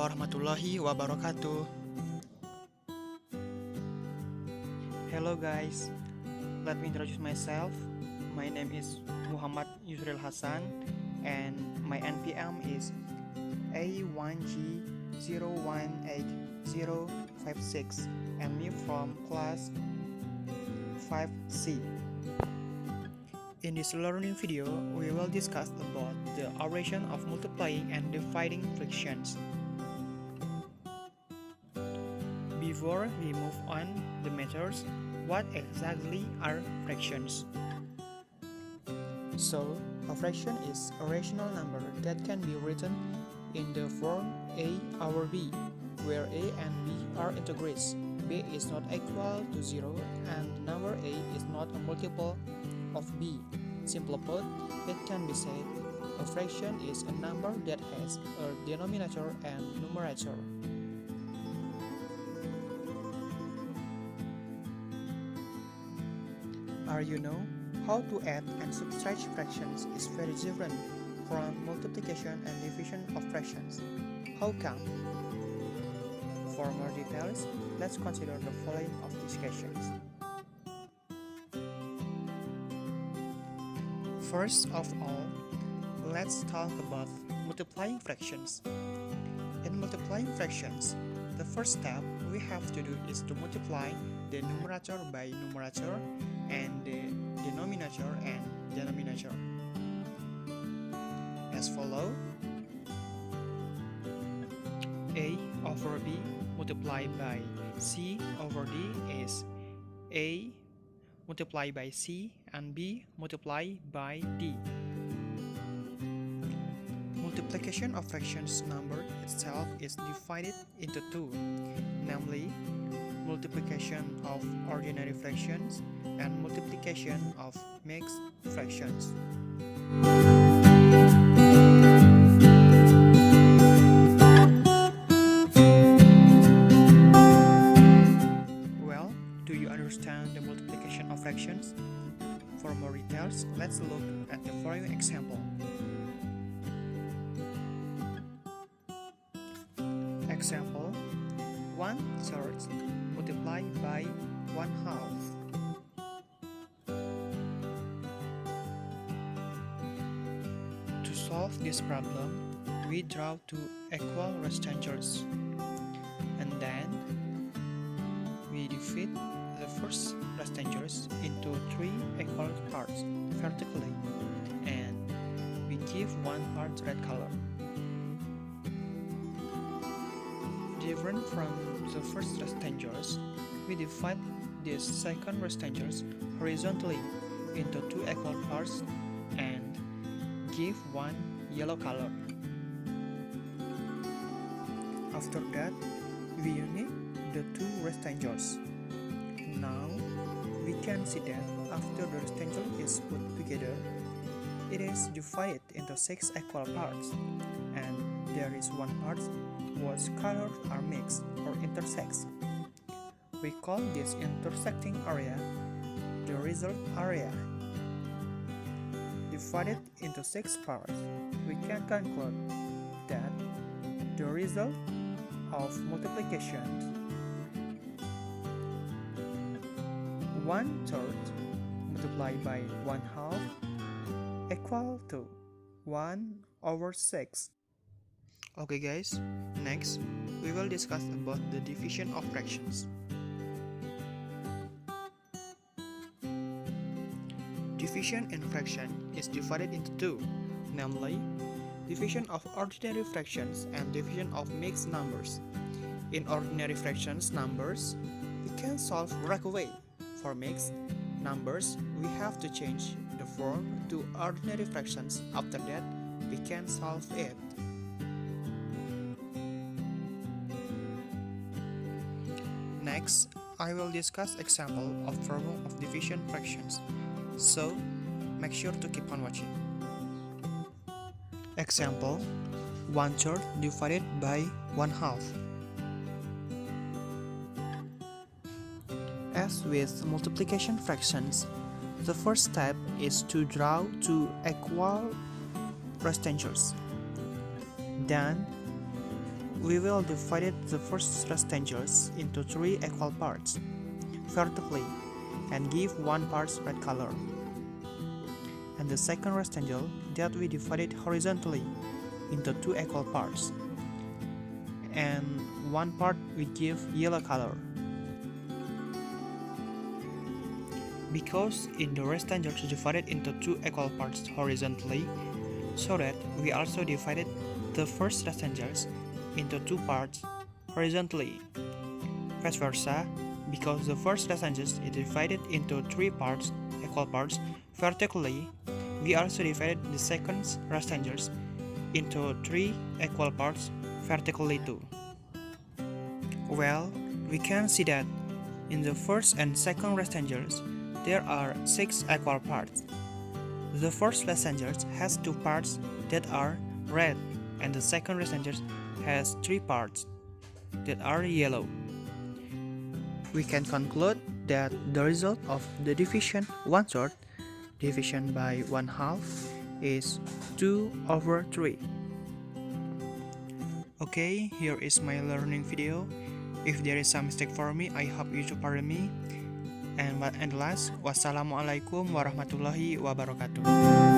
warahmatullahi wabarakatuh. Hello guys, let me introduce myself. My name is Muhammad Yusril Hasan and my NPM is A1G018056 and me from class 5C. In this learning video, we will discuss about the operation of multiplying and dividing fractions. Before we move on the methods, what exactly are fractions? So, a fraction is a rational number that can be written in the form a over b, where a and b are integers. B is not equal to 0 and the number a is not a multiple of b. Simply put, it can be said a fraction is a number that has a denominator and numerator. You know how to add and subtract fractions is very different from multiplication and division of fractions. How come? For more details, let's consider the following of these questions. First of all, let's talk about multiplying fractions. In multiplying fractions, the first step we have to do is to multiply the numerator by numerator and the denominator and denominator. As follow: a over b multiplied by c over d is a multiplied by c and b multiplied by d. Multiplication of fractions number itself is divided into two, namely multiplication of ordinary fractions and multiplication of mixed fractions. Well, do you understand the multiplication of fractions? For more details, let's look at the following example. Example: 1/3 multiplied by 1/2. To solve this problem, we draw two equal rectangles, and then we divide the first rectangles into three equal parts vertically, and we give one part red color. Different from the first rectangles, we divide these second rectangles horizontally into two equal parts and give one yellow color. After that, we unite the two rectangles. Now, we can see that after the rectangle is put together, it is divided into 6 equal parts, and there is one part whose colors are mixed or intersects. We call this intersecting area the result area. Divided into 6 parts, we can conclude that the result of multiplication 1/3 multiplied by 1/2 equal to 1/6. Okay guys, next we will discuss about the division of fractions. Division in fraction is divided into two, namely division of ordinary fractions and division of mixed numbers. In ordinary fractions numbers, we can solve right away. For mixed numbers, we have to change the form to ordinary fractions. After that, we can solve it. Next, I will discuss example of problem of division fractions. So, make sure to keep on watching. Example: 1/3 divided by 1/2. As with multiplication fractions, the first step is to draw two equal rectangles. Then we will divide the first rectangles into 3 equal parts vertically and give one part red color, and the second rectangle that we divided horizontally into 2 equal parts, and one part we give yellow color. Because in the rectangles divided into 2 equal parts horizontally, so that we also divided the first rectangles into 2 parts horizontally. Vice versa, because the first rectangles is divided into 3 parts, equal parts vertically, we also divided the second rectangles into 3 equal parts vertically too. Well, we can see that in the first and second rectangles, there are 6 equal parts. The first rectangle has 2 parts that are red, and the second rectangle has 3 parts that are yellow. We can conclude that the result of the division 1/3, division by 1/2, is 2/3. Okay, here is my learning video. If there is some mistake for me, I hope you to pardon me. And last, wassalamualaikum warahmatullahi wabarakatuh.